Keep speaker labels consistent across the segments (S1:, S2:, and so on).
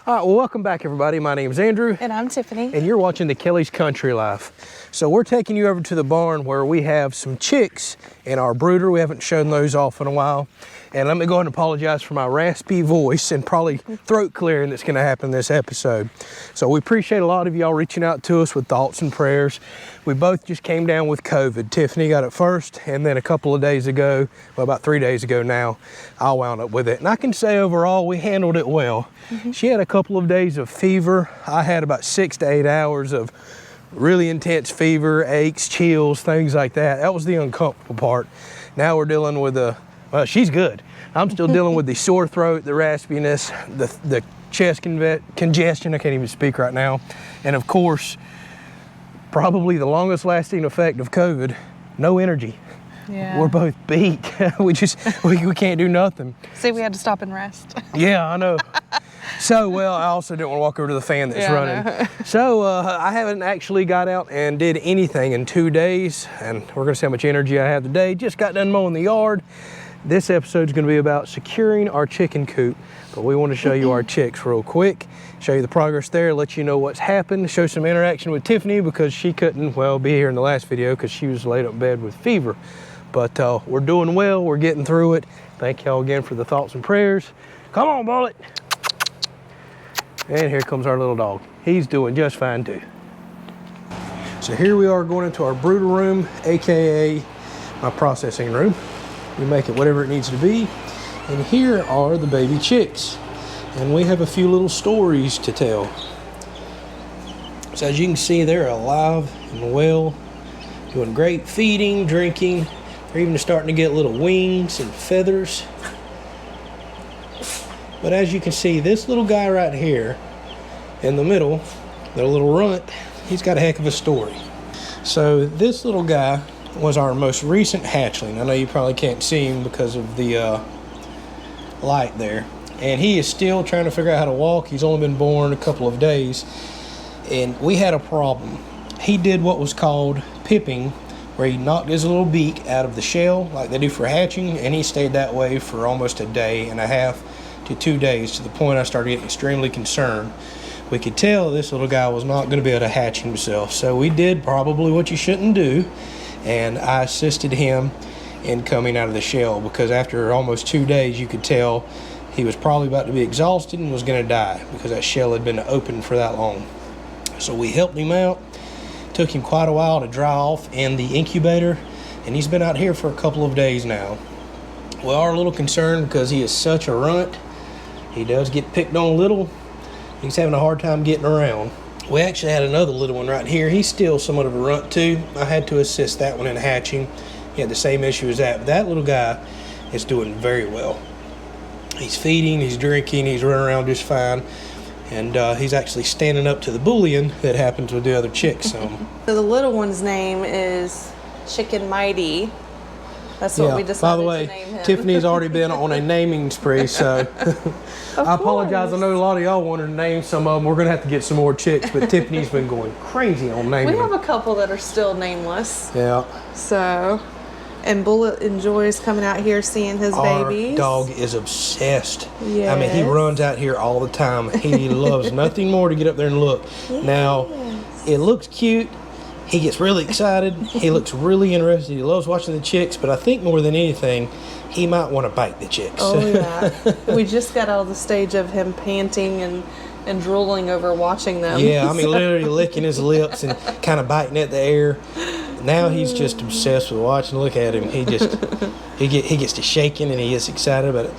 S1: All right, well, welcome back, everybody. My name's Andrew.
S2: And I'm Tiffany.
S1: And you're watching the Kelley's Country Life. So we're taking you over to the barn where we have some chicks in our brooder. We haven't shown those off in a while. And let me go ahead and apologize for my raspy voice and probably throat clearing that's gonna happen this episode. So we appreciate a lot of y'all reaching out to us with thoughts and prayers. We both just came down with COVID. Tiffany got it first, and then a couple of days ago, well, about 3 days ago now, I wound up with it. And I can say overall, we handled it well. She had a couple of days of fever. I had about 6 to 8 hours of really intense fever, aches, chills, things like that. That was the uncomfortable part. Now we're dealing with well, she's good. I'm still dealing with the sore throat, the raspiness, the chest congestion. I can't even speak right now. And of course, probably the longest lasting effect of COVID, no energy.
S2: Yeah.
S1: We're both beat. we can't do nothing.
S2: See, we had to stop and rest.
S1: Yeah, I know. So, well, I also didn't want to walk over to the fan that's running. So I haven't actually got out and did anything in 2 days, and we're gonna see how much energy I have today. Just got done mowing the yard. This episode is gonna be about securing our chicken coop, but we want to show you our chicks real quick, show you the progress there, let you know what's happened, show some interaction with Tiffany because she couldn't, well, be here in the last video because she was laid up in bed with fever. But we're doing well, we're getting through it. Thank y'all again for the thoughts and prayers. Come on, Bullet. And here comes our little dog. He's doing just fine too. So here we are going into our brooder room, AKA my processing room. We make it whatever it needs to be. And here are the baby chicks. And we have a few little stories to tell. So as you can see, they're alive and well, doing great feeding, drinking. They're even starting to get little wings and feathers. But as you can see, this little guy right here in the middle, the little runt, he's got a heck of a story. So this little guy was our most recent hatchling. I know you probably can't see him because of the light there. And he is still trying to figure out how to walk. He's only been born a couple of days. And we had a problem. He did what was called pipping, where he knocked his little beak out of the shell like they do for hatching, and he stayed that way for almost a day and a half to 2 days, to the point I started getting extremely concerned. We could tell this little guy was not going to be able to hatch himself, so we did probably what you shouldn't do, and I assisted him in coming out of the shell, because after almost 2 days you could tell he was probably about to be exhausted and was going to die because that shell had been open for that long. So we helped him out. Took him quite a while to dry off in the incubator, and he's been out here for a couple of days now. We are a little concerned because he is such a runt. He does get picked on a little. He's having a hard time getting around. We actually had another little one right here. He's still somewhat of a runt too. I had to assist that one in hatching. He had the same issue as that, but that little guy is doing very well. He's feeding, he's drinking, he's running around just fine. And he's actually standing up to the bullying that happens with the other chicks. So
S2: the little one's name is Chicken Mighty. That's what we decided
S1: by the way,
S2: to name him.
S1: Tiffany's already been on a naming spree, so I apologize. I know a lot of y'all wanted to name some of them. We're going to have to get some more chicks, but Tiffany's been going crazy on naming
S2: We have
S1: them.
S2: a couple that are still nameless.
S1: Yeah.
S2: So, and Bullet enjoys coming out here seeing his babies.
S1: Our dog is obsessed.
S2: Yes.
S1: I mean, he runs out here all the time. He loves nothing more to get up there and look.
S2: Yes.
S1: Now, it looks cute. He gets really excited. He looks really interested. He loves watching the chicks, but I think more than anything, he might want to bite the chicks.
S2: Oh, yeah. We just got out of the stage of him panting and drooling over watching them.
S1: Yeah, I mean, literally licking his lips and kind of biting at the air. Now he's just obsessed with watching. Look at him. He gets to shaking and he gets excited about it.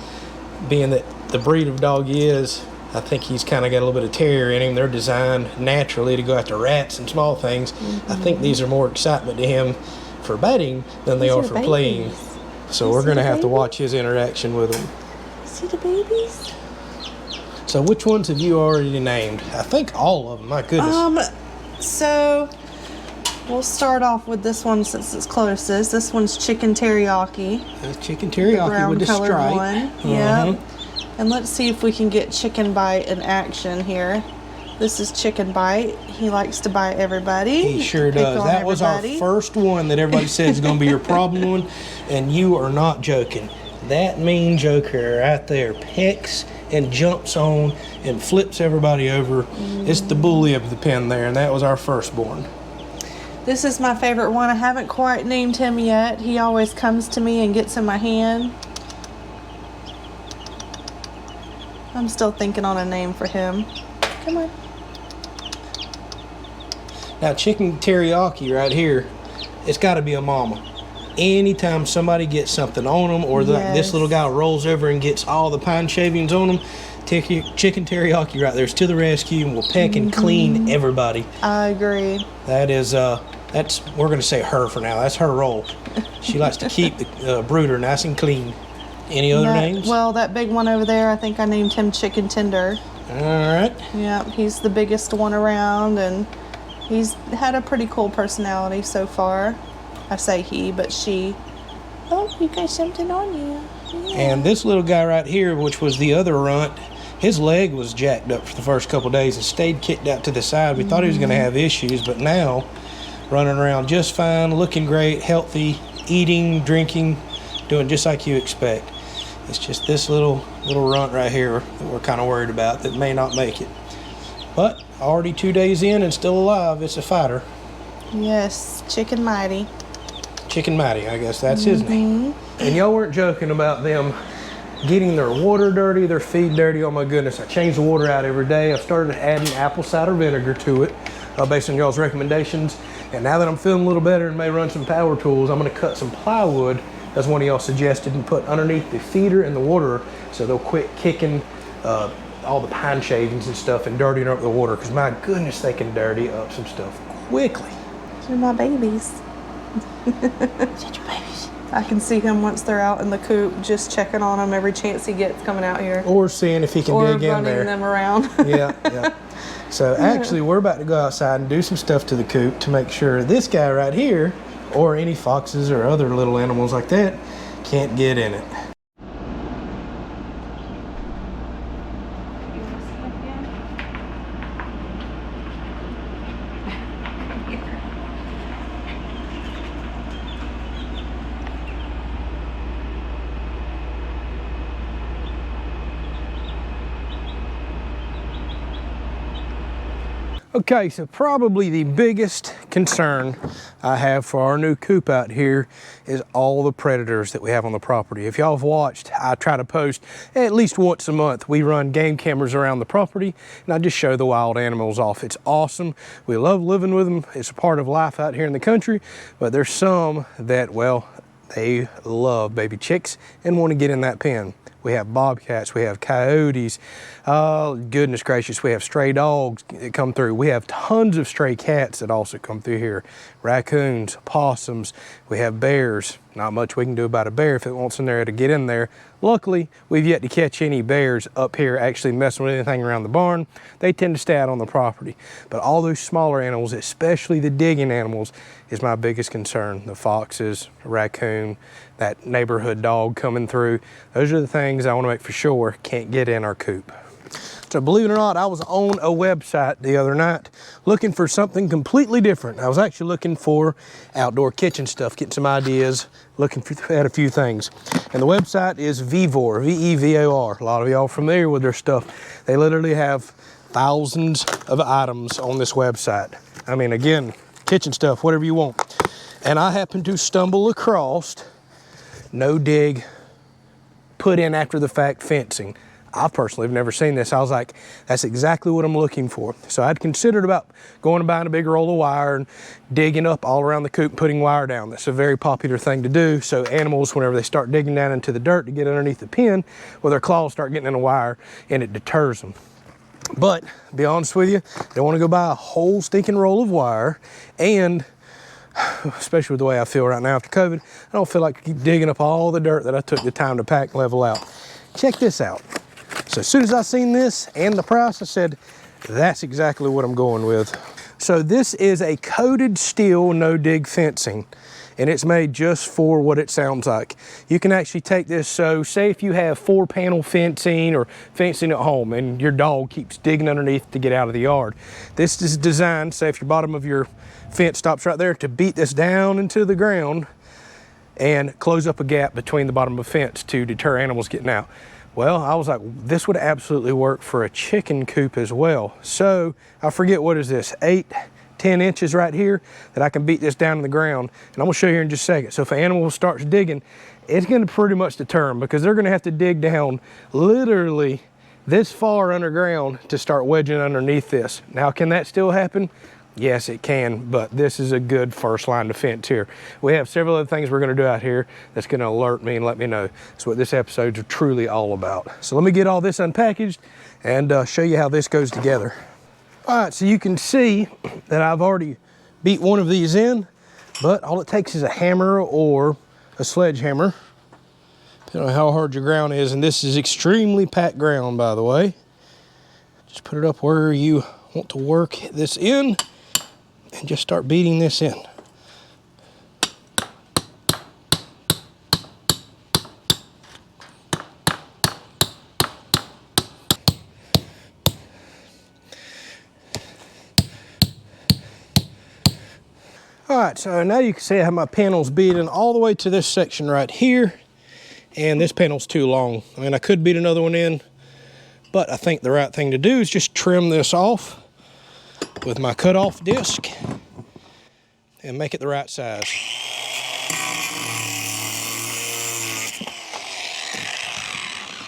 S1: Being that the breed of dog he is, I think he's kind of got a little bit of terror in him. They're designed naturally to go after rats and small things. I think these are more excitement to him for biting than they are for playing. So we're going to have to watch his interaction with them.
S2: See the babies?
S1: So which ones have you already named? I think all of them. My goodness.
S2: So we'll start off with this one since it's closest. This one's Chicken Teriyaki.
S1: That's Chicken Teriyaki with the stripe.
S2: One. Yeah. And let's see if we can get Chicken Bite in action here. This is Chicken Bite. He likes to bite everybody.
S1: He sure does. That was our first one that everybody said is going to be your problem one, and you are not joking. That mean joker right there pecks and jumps on and flips everybody over. It's the bully of the pen there, and that was our firstborn.
S2: This is my favorite one. I haven't quite named him yet. He always comes to me and gets in my hand. I'm still thinking on a name for him. Come on.
S1: Now, chicken teriyaki right here, it's got to be a mama. Anytime somebody gets something on them, or like this little guy rolls over and gets all the pine shavings on them, chicken teriyaki right there is to the rescue and will peck and clean everybody.
S2: I agree.
S1: That is, we're going to say her for now. That's her role. She likes to keep the brooder nice and clean. Any other names?
S2: Well, that big one over there, I think I named him Chicken Tender.
S1: All right.
S2: Yeah, he's the biggest one around, and he's had a pretty cool personality so far. I say he, but she. Oh, you got something on you. Yeah.
S1: And this little guy right here, which was the other runt, his leg was jacked up for the first couple of days and stayed kicked out to the side. We thought he was going to have issues, but now running around just fine, looking great, healthy, eating, drinking, doing just like you expect. It's just this little runt right here that we're kind of worried about that may not make it. But already 2 days in and still alive. It's a fighter.
S2: Yes, Chicken Mighty.
S1: Chicken Mighty, I guess that's his name. And y'all weren't joking about them getting their water dirty, their feed dirty. Oh my goodness, I change the water out every day. I've started adding apple cider vinegar to it based on y'all's recommendations. And now that I'm feeling a little better and may run some power tools, I'm gonna cut some plywood, as one of y'all suggested, and put underneath the feeder and the water so they'll quit kicking all the pine shavings and stuff and dirtying up the water, because my goodness, they can dirty up some stuff quickly.
S2: They're my babies.
S1: Such babies.
S2: I can see him once they're out in the coop, just checking on them every chance he gets coming out here.
S1: Or seeing if he can dig in there.
S2: Or running them around.
S1: Yeah. So actually, we're about to go outside and do some stuff to the coop to make sure this guy right here, or any foxes or other little animals like that, can't get in it. Okay, so probably the biggest concern I have for our new coop out here is all the predators that we have on the property. If y'all have watched, I try to post at least once a month. We run game cameras around the property and I just show the wild animals off. It's awesome. We love living with them. It's a part of life out here in the country, but there's some that, well, they love baby chicks and want to get in that pen. We have bobcats, we have coyotes, goodness gracious, we have stray dogs that come through. We have tons of stray cats that also come through here. Raccoons, possums, we have bears. Not much we can do about a bear if it wants in there to get in there. Luckily, we've yet to catch any bears up here actually messing with anything around the barn. They tend to stay out on the property. But all those smaller animals, especially the digging animals, is my biggest concern. The foxes, raccoon, that neighborhood dog coming through. Those are the things I want to make for sure can't get in our coop. So believe it or not, I was on a website the other night looking for something completely different. I was actually looking for outdoor kitchen stuff, getting some ideas, looking at a few things. And the website is Vevor, V-E-V-O-R. A lot of y'all are familiar with their stuff. They literally have thousands of items on this website. I mean, again, kitchen stuff, whatever you want. And I happened to stumble across no dig, put in after the fact fencing. I personally have never seen this. I was like, that's exactly what I'm looking for. So I'd considered about going and buying a big roll of wire and digging up all around the coop and putting wire down. That's a very popular thing to do. So animals, whenever they start digging down into the dirt to get underneath the pen, well, their claws start getting in the wire and it deters them. But to be honest with you, I don't want to go buy a whole stinking roll of wire, and especially with the way I feel right now after COVID, I don't feel like I keep digging up all the dirt that I took the time to pack and level out. Check this out. So as soon as I seen this and the price, I said, that's exactly what I'm going with. So this is a coated steel no-dig fencing, and it's made just for what it sounds like. You can actually take this, so say if you have 4-panel fencing or fencing at home and your dog keeps digging underneath to get out of the yard. This is designed, say if your bottom of your fence stops right there, to beat this down into the ground and close up a gap between the bottom of the fence to deter animals getting out. Well, I was like, this would absolutely work for a chicken coop as well. So I forget, what is this, 8-10 inches right here that I can beat this down to the ground. And I'm gonna show you here in just a second. So if an animal starts digging, it's gonna pretty much deter them, because they're gonna have to dig down literally this far underground to start wedging underneath this. Now, can that still happen? Yes, it can, but this is a good first line defense here. We have several other things we're gonna do out here that's gonna alert me and let me know. That's what this episode's truly all about. So let me get all this unpackaged and show you how this goes together. All right, so you can see that I've already beat one of these in, but all it takes is a hammer or a sledgehammer, depending on how hard your ground is. And this is extremely packed ground, by the way. Just put it up where you want to work this in and just start beating this in. All right, so now you can see I have my panels beaten all the way to this section right here, and this panel's too long. I mean, I could beat another one in, but I think the right thing to do is just trim this off with my cutoff disc and make it the right size.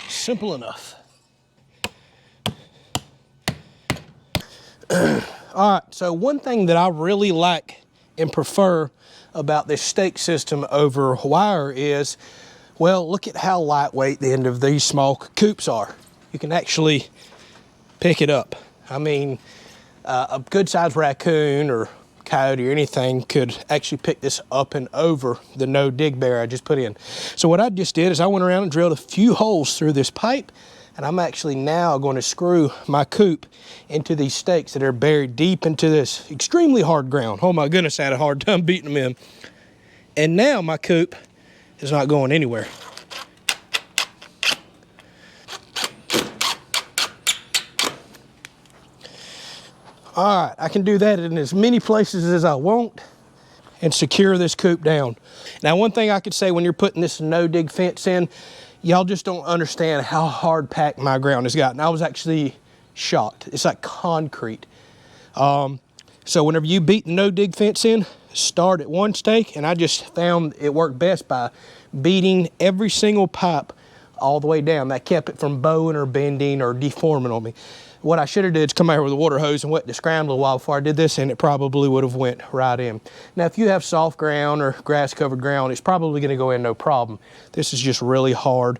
S1: Simple enough. All right, so one thing that I really like and prefer about this stake system over wire is, well, look at how lightweight the end of these small coops are. You can actually pick it up. I mean, a good sized raccoon or coyote or anything could actually pick this up and over the no dig barrier I just put in. So what I just did is I went around and drilled a few holes through this pipe, and I'm actually now going to screw my coop into these stakes that are buried deep into this extremely hard ground. Oh my goodness, I had a hard time beating them in. And now my coop is not going anywhere. All right, I can do that in as many places as I want and secure this coop down. Now, one thing I could say when you're putting this no-dig fence in, y'all just don't understand how hard packed my ground has gotten. I was actually shocked. It's like concrete. So whenever you beat the no-dig fence in, start at one stake, and I just found it worked best by beating every single pipe all the way down. That kept it from bowing or bending or deforming on me. What I should have did is come out here with a water hose and wet the scramble a while before I did this, and it probably would have went right in. Now, if you have soft ground or grass covered ground, it's probably gonna go in no problem. This is just really hard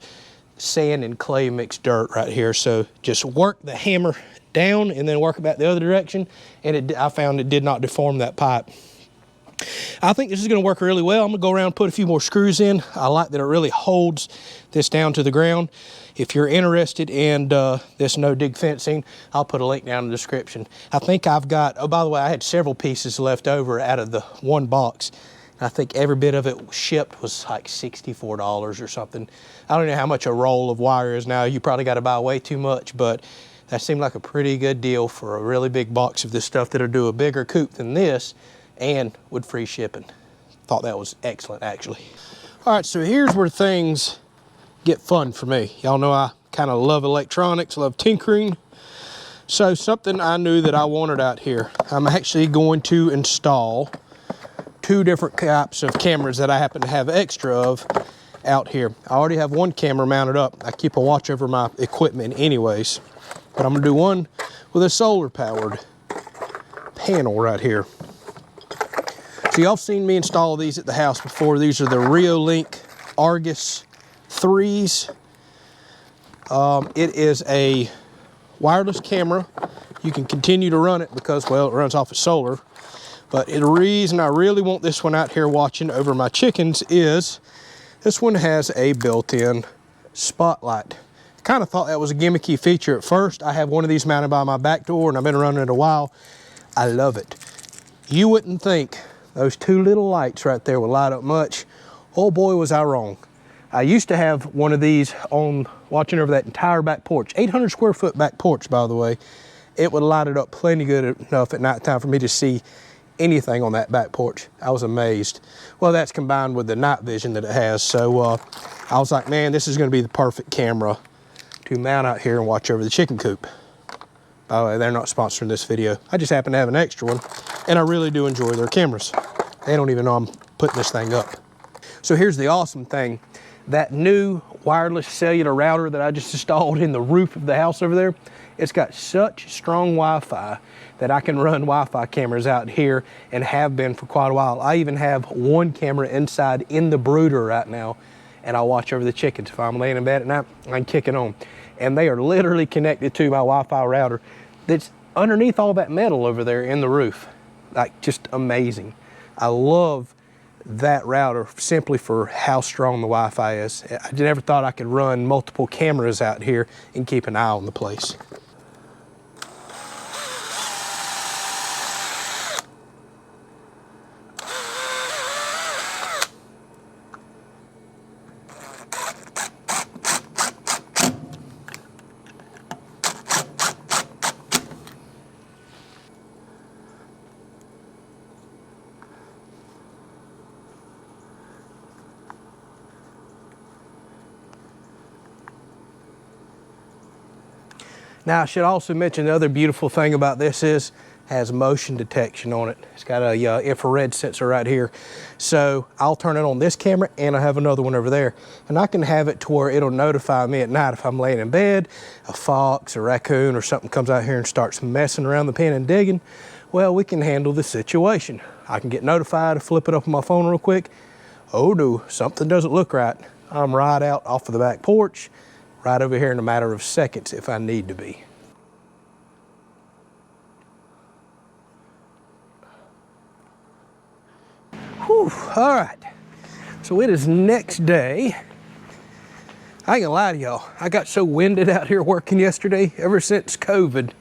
S1: sand and clay mixed dirt right here. So just work the hammer down and then work it back the other direction, and I found it did not deform that pipe. I think this is going to work really well. I'm going to go around and put a few more screws in. I like that it really holds this down to the ground. If you're interested in this no-dig fencing, I'll put a link down in the description. I think I've got, oh, by the way, I had several pieces left over out of the one box. I think every bit of it shipped was like $64 or something. I don't know how much a roll of wire is now. You probably got to buy way too much, but that seemed like a pretty good deal for a really big box of this stuff that'll do a bigger coop than this, and with free shipping. Thought that was excellent, actually. All right, so here's where things get fun for me. Y'all know I kind of love electronics, love tinkering. So something I knew that I wanted out here, I'm actually going to install 2 different types of cameras that I happen to have extra of out here. I already have one camera mounted up. I keep a watch over my equipment anyways, but I'm gonna do one with a solar powered panel right here. So y'all seen me install these at the house before. These are the Reolink Argus 3s. It is a wireless camera. You can continue to run it because, well, it runs off of solar. But the reason I really want this one out here watching over my chickens is this one has a built-in spotlight. I kind of thought that was a gimmicky feature at first. I have one of these mounted by my back door and I've been running it a while. I love it. You wouldn't think those 2 little lights right there would light up much. Oh boy, was I wrong. I used to have one of these on watching over that entire back porch, 800 square foot back porch, by the way. It would light it up plenty good enough at nighttime for me to see anything on that back porch. I was amazed. Well, that's combined with the night vision that it has. So I was like, man, this is gonna be the perfect camera to mount out here and watch over the chicken coop. By the way, they're not sponsoring this video. I just happen to have an extra one, and I really do enjoy their cameras. They don't even know I'm putting this thing up. So here's the awesome thing. That new wireless cellular router that I just installed in the roof of the house over there, it's got such strong Wi-Fi that I can run Wi-Fi cameras out here and have been for quite a while. I even have one camera inside in the brooder right now, and I watch over the chickens. If I'm laying in bed at night, I can kick it on. And they are literally connected to my Wi-Fi router that's underneath all that metal over there in the roof. Like, just amazing. I love that router simply for how strong the Wi-Fi is. I never thought I could run multiple cameras out here and keep an eye on the place. Now, I should also mention the other beautiful thing about this is has motion detection on it. It's got a infrared sensor right here. So I'll turn it on this camera, and I have another one over there. And I can have it to where it'll notify me at night if I'm laying in bed, a fox, a raccoon, or something comes out here and starts messing around the pen and digging. Well, we can handle the situation. I can get notified, flip it up on my phone real quick. Oh no, something doesn't look right. I'm right out off of the back porch, right over here in a matter of seconds if I need to be. Whew, all right. So it is next day. I ain't gonna lie to y'all, I got so winded out here working yesterday, ever since COVID.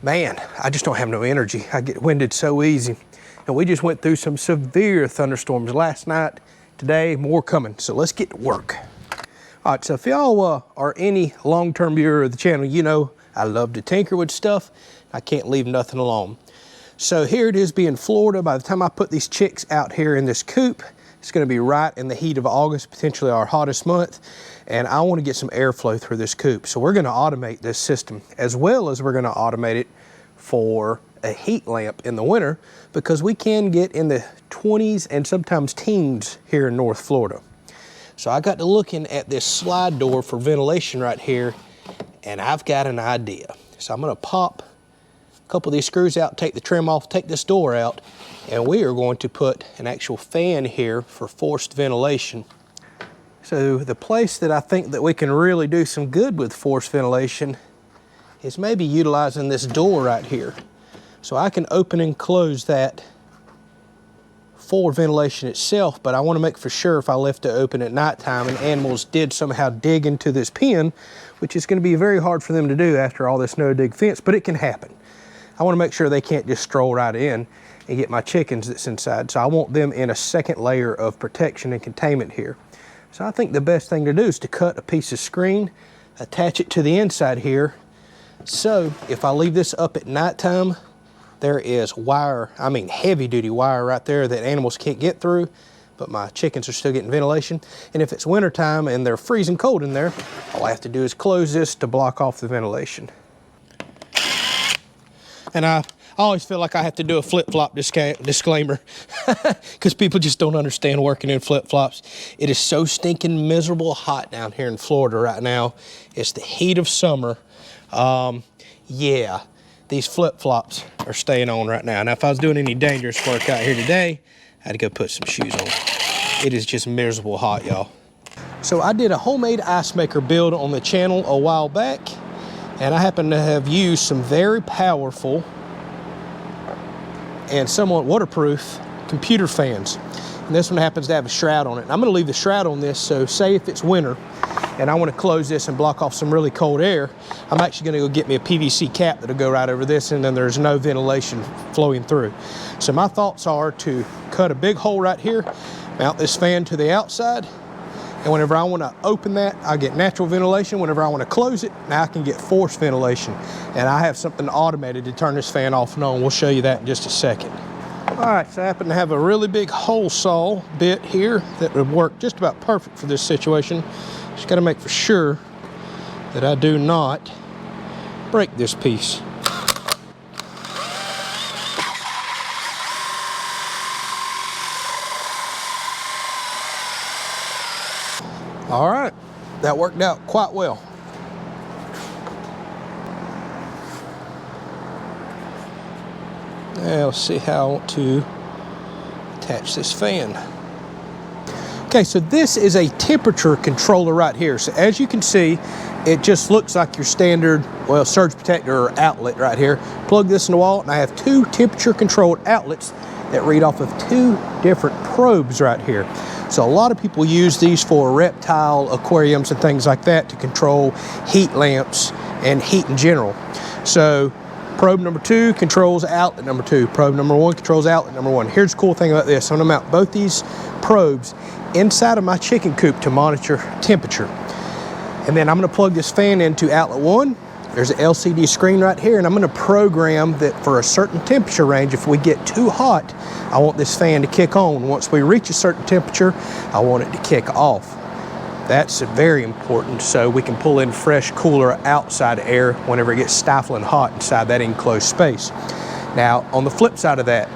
S1: Man, I just don't have no energy. I get winded so easy. And we just went through some severe thunderstorms last night, today, more coming. So let's get to work. All right, so if y'all are any long-term viewer of the channel, you know I love to tinker with stuff. I can't leave nothing alone. So here it is being Florida. By the time I put these chicks out here in this coop, it's gonna be right in the heat of August, potentially our hottest month. And I wanna get some airflow through this coop. So we're gonna automate this system, as well as we're gonna automate it for a heat lamp in the winter, because we can get in the 20s and sometimes teens here in North Florida. So I got to looking at this slide door for ventilation right here, and I've got an idea. So I'm gonna pop a couple of these screws out, take the trim off, take this door out, and we are going to put an actual fan here for forced ventilation. So the place that I think that we can really do some good with forced ventilation is maybe utilizing this door right here. So I can open and close that for ventilation itself, but I want to make for sure if I left it open at nighttime and animals did somehow dig into this pen, which is going to be very hard for them to do after all this no-dig fence, but it can happen. I want to make sure they can't just stroll right in and get my chickens that's inside. So I want them in a second layer of protection and containment here. So I think the best thing to do is to cut a piece of screen, attach it to the inside here. So if I leave this up at nighttime, there is wire, I mean heavy duty wire right there that animals can't get through, but my chickens are still getting ventilation. And if it's wintertime and they're freezing cold in there, all I have to do is close this to block off the ventilation. And I always feel like I have to do a flip-flop disclaimer because people just don't understand working in flip-flops. It is so stinking miserable hot down here in Florida right now. It's the heat of summer. Yeah. These flip-flops are staying on right now. Now, if I was doing any dangerous work out here today, I had to go put some shoes on. It is just miserable hot, y'all. So I did a homemade ice maker build on the channel a while back, and I happen to have used some very powerful and somewhat waterproof computer fans. And this one happens to have a shroud on it. And I'm gonna leave the shroud on this, so say if it's winter, and I want to close this and block off some really cold air, I'm actually going to go get me a PVC cap that'll go right over this, and then there's no ventilation flowing through. So my thoughts are to cut a big hole right here, mount this fan to the outside, and whenever I want to open that, I get natural ventilation. Whenever I want to close it, now I can get forced ventilation. And I have something automated to turn this fan off and on. We'll show you that in just a second. All right, so I happen to have a really big hole saw bit here that would work just about perfect for this situation. Just got to make for sure that I do not break this piece. All right, that worked out quite well. Now let's see how I want to attach this fan. Okay, so this is a temperature controller right here. So as you can see, it just looks like your standard, well, surge protector or outlet right here. Plug this in the wall, and I have two temperature controlled outlets that read off of two different probes right here. So a lot of people use these for reptile aquariums and things like that to control heat lamps and heat in general. So probe number 2 controls outlet number 2. Probe number 1 controls outlet number 1. Here's the cool thing about this. I'm gonna mount both these probes inside of my chicken coop to monitor temperature. And then I'm gonna plug this fan into outlet 1. There's an LCD screen right here, and I'm gonna program that for a certain temperature range, if we get too hot, I want this fan to kick on. Once we reach a certain temperature, I want it to kick off. That's very important, so we can pull in fresh, cooler outside air whenever it gets stifling hot inside that enclosed space. Now, on the flip side of that,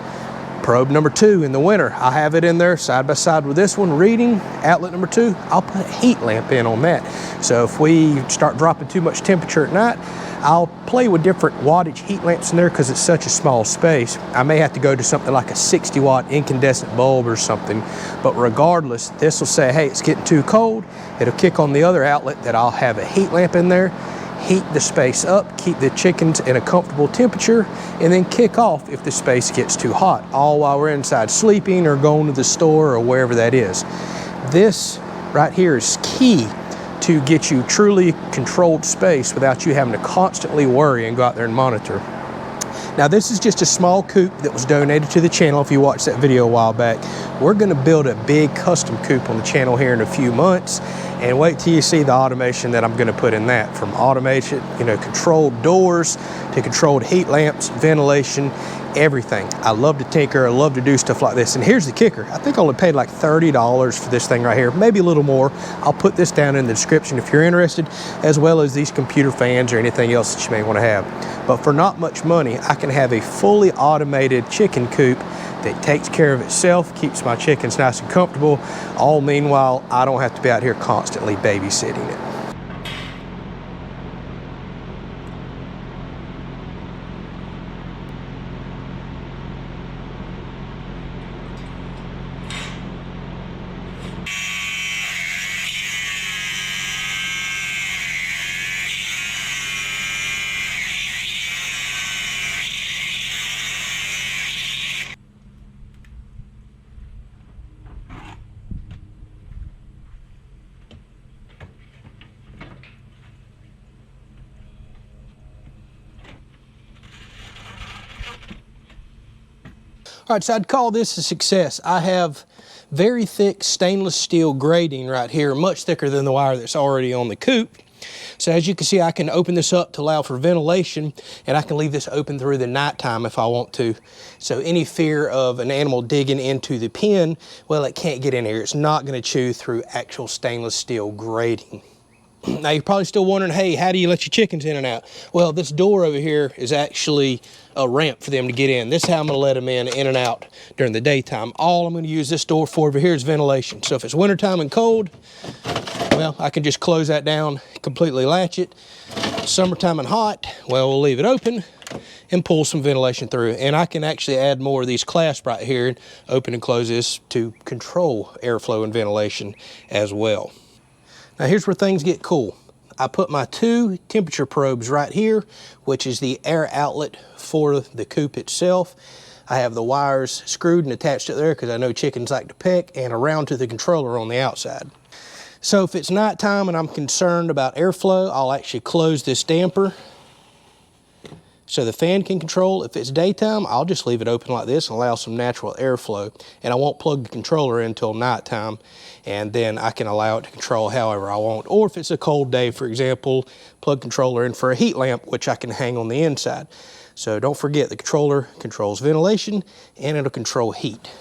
S1: probe number 2 in the winter, I have it in there side by side with this one reading outlet number 2. I'll put a heat lamp in on that. So if we start dropping too much temperature at night, I'll play with different wattage heat lamps in there because it's such a small space. I may have to go to something like a 60 watt incandescent bulb or something, but regardless, this will say, hey, it's getting too cold. It'll kick on the other outlet that I'll have a heat lamp in there, heat the space up, keep the chickens in a comfortable temperature, and then kick off if the space gets too hot, all while we're inside sleeping or going to the store or wherever that is. This right here is key to get you truly controlled space without you having to constantly worry and go out there and monitor. Now this is just a small coop that was donated to the channel if you watched that video a while back. We're gonna build a big custom coop on the channel here in a few months, and wait till you see the automation that I'm gonna put in that, from automation, controlled doors to controlled heat lamps, ventilation, everything. I love to tinker, I love to do stuff like this. And here's the kicker. I think I only paid like $30 for this thing right here, maybe a little more. I'll put this down in the description if you're interested, as well as these computer fans or anything else that you may want to have. But for not much money, I can have a fully automated chicken coop that takes care of itself, keeps my chickens nice and comfortable, all meanwhile I don't have to be out here constantly babysitting it. All right, so I'd call this a success. I have very thick stainless steel grating right here, much thicker than the wire that's already on the coop. So as you can see, I can open this up to allow for ventilation, and I can leave this open through the nighttime if I want to. So any fear of an animal digging into the pen, well, it can't get in here. It's not gonna chew through actual stainless steel grating. Now you're probably still wondering, hey, how do you let your chickens in and out? Well, this door over here is actually a ramp for them to get in. This is how I'm gonna let them in and out during the daytime. All I'm gonna use this door for over here is ventilation. So if it's wintertime and cold, well, I can just close that down, completely latch it. Summertime and hot, well, we'll leave it open and pull some ventilation through. And I can actually add more of these clasps right here and open and close this to control airflow and ventilation as well. Now here's where things get cool. I put my 2 temperature probes right here, which is the air outlet for the coop itself. I have the wires screwed and attached to there because I know chickens like to peck, and around to the controller on the outside. So if it's nighttime and I'm concerned about airflow, I'll actually close this damper so the fan can control. If it's daytime, I'll just leave it open like this and allow some natural airflow. And I won't plug the controller in until nighttime, and then I can allow it to control however I want. Or if it's a cold day, for example, plug controller in for a heat lamp, which I can hang on the inside. So don't forget, the controller controls ventilation and it'll control heat.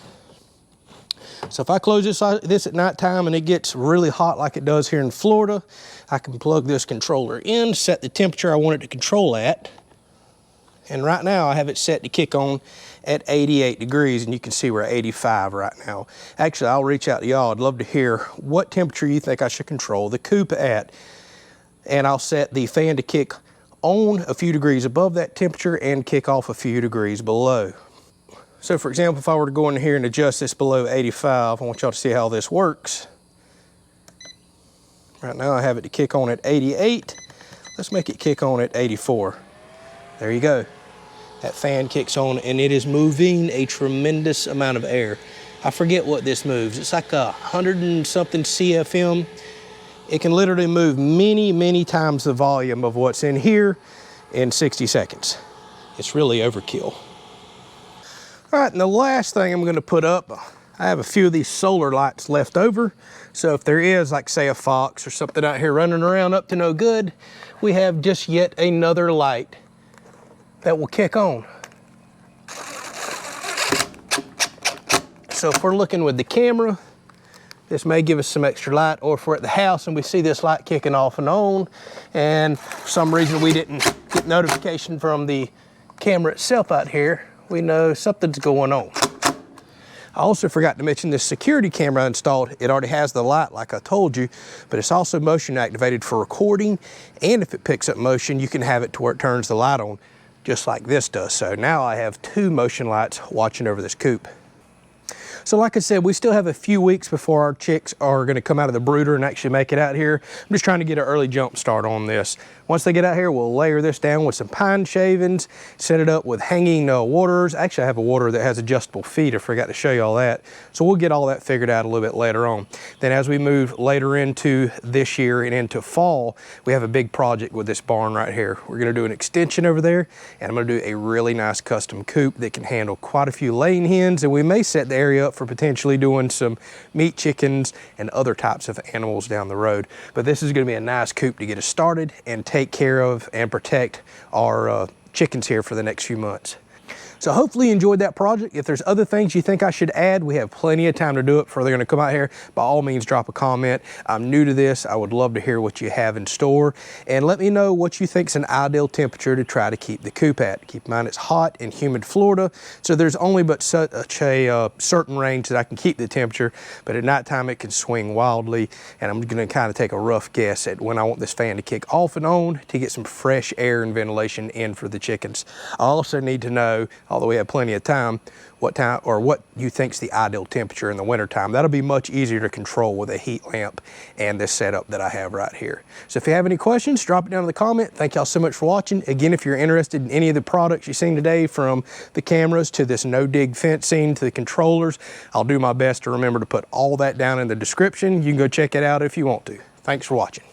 S1: So if I close this at nighttime and it gets really hot like it does here in Florida, I can plug this controller in, set the temperature I want it to control at. And right now I have it set to kick on at 88 degrees, and you can see we're at 85 right now. Actually, I'll reach out to y'all. I'd love to hear what temperature you think I should control the coop at. And I'll set the fan to kick on a few degrees above that temperature and kick off a few degrees below. So for example, if I were to go in here and adjust this below 85, I want y'all to see how this works. Right now I have it to kick on at 88. Let's make it kick on at 84. There you go. That fan kicks on and it is moving a tremendous amount of air. I forget what this moves. It's like 100 and something CFM. It can literally move many, many times the volume of what's in here in 60 seconds. It's really overkill. All right, and the last thing I'm gonna put up, I have a few of these solar lights left over. So if there is, like say a fox or something out here running around up to no good, we have just yet another light that will kick on. So if we're looking with the camera, this may give us some extra light, or if we're at the house and we see this light kicking off and on, and for some reason we didn't get notification from the camera itself out here, we know something's going on. I also forgot to mention this security camera I installed. It already has the light like I told you, but it's also motion activated for recording, and if it picks up motion, you can have it to where it turns the light on just like this does. So now I have 2 motion lights watching over this coop. So like I said, we still have a few weeks before our chicks are gonna come out of the brooder and actually make it out here. I'm just trying to get an early jump start on this. Once they get out here, we'll layer this down with some pine shavings, set it up with hanging waterers. Actually, I have a waterer that has adjustable feet. I forgot to show you all that. So we'll get all that figured out a little bit later on. Then as we move later into this year and into fall, we have a big project with this barn right here. We're gonna do an extension over there, and I'm gonna do a really nice custom coop that can handle quite a few laying hens, and we may set the area up for potentially doing some meat chickens and other types of animals down the road. But this is gonna be a nice coop to get us started and take care of and protect our chickens here for the next few months. So hopefully you enjoyed that project. If there's other things you think I should add, we have plenty of time to do it before they're gonna come out here. By all means, drop a comment. I'm new to this. I would love to hear what you have in store. And let me know what you think is an ideal temperature to try to keep the coop at. Keep in mind it's hot and humid Florida, so there's only but such a certain range that I can keep the temperature, but at nighttime it can swing wildly, and I'm gonna kind of take a rough guess at when I want this fan to kick off and on to get some fresh air and ventilation in for the chickens. I also need to know, although we have plenty of time, what you think's the ideal temperature in the wintertime. That'll be much easier to control with a heat lamp and this setup that I have right here. So if you have any questions, drop it down in the comment. Thank y'all so much for watching. Again, if you're interested in any of the products you've seen today, from the cameras to this no-dig fencing to the controllers, I'll do my best to remember to put all that down in the description. You can go check it out if you want to. Thanks for watching.